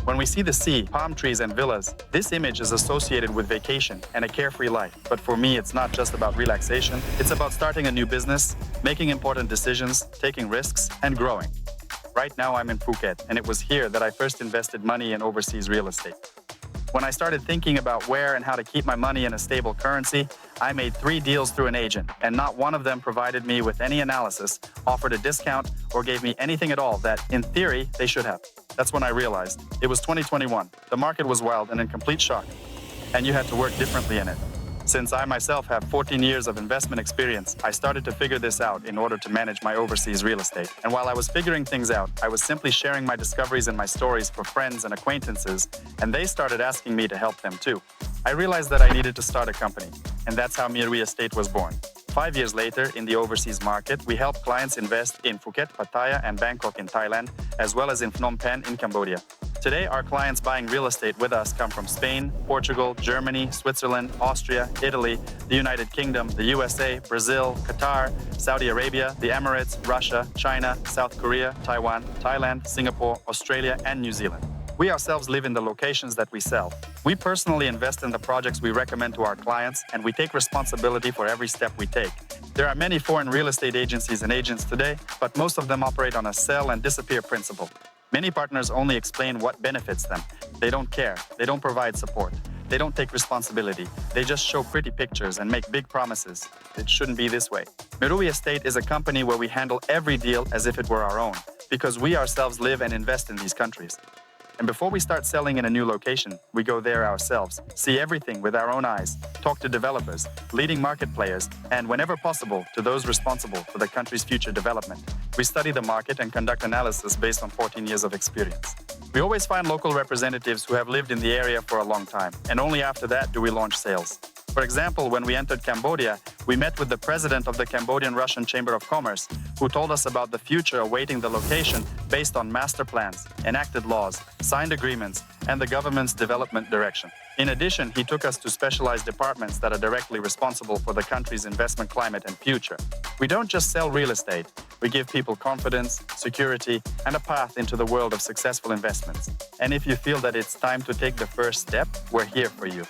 When we see the sea, palm trees, and villas, this image is associated with vacation and a carefree life. But for me, it's not just about relaxation. It's about starting a new business, making important decisions, taking risks, and growing. Right now, I'm in Phuket, and it was here that I first invested money in overseas real estate. When I started thinking about where and how to keep my money in a stable currency, I made 3 deals through an agent, and not one of them provided me with any analysis, offered a discount, or gave me anything at all that, in theory, they should have. That's when I realized. It was 2021. The market was wild and in complete shock, and you had to work differently in it. Since I myself have 14 years of investment experience, I started to figure this out in order to manage my overseas real estate. And while I was figuring things out, I was simply sharing my discoveries and my stories for friends and acquaintances, and they started asking me to help them too. I realized that I needed to start a company, and that's how Meru Estate was born. 5 years later, in the overseas market, we help clients invest in Phuket, Pattaya, and Bangkok in Thailand, as well as in Phnom Penh in Cambodia. Today, our clients buying real estate with us come from Spain, Portugal, Germany, Switzerland, Austria, Italy, the United Kingdom, the USA, Brazil, Qatar, Saudi Arabia, the Emirates, Russia, China, South Korea, Taiwan, Thailand, Singapore, Australia, and New Zealand. We ourselves live in the locations that we sell. We personally invest in the projects we recommend to our clients, and we take responsibility for every step we take. There are many foreign real estate agencies and agents today, but most of them operate on a sell and disappear principle. Many partners only explain what benefits them. They don't care. They don't provide support. They don't take responsibility. They just show pretty pictures and make big promises. It shouldn't be this way. Meru Estate is a company where we handle every deal as if it were our own, because we ourselves live and invest in these countries. And before we start selling in a new location, we go there ourselves, see everything with our own eyes, talk to developers, leading market players, and whenever possible, to those responsible for the country's future development. We study the market and conduct analysis based on 14 years of experience. We always find local representatives who have lived in the area for a long time, and only after that do we launch sales. For example, when we entered Cambodia, we met with the president of the Cambodian-Russian Chamber of Commerce, who told us about the future awaiting the location based on master plans, enacted laws, signed agreements, and the government's development direction. In addition, he took us to specialized departments that are directly responsible for the country's investment climate and future. We don't just sell real estate. We give people confidence, security, and a path into the world of successful investments. And if you feel that it's time to take the first step, we're here for you.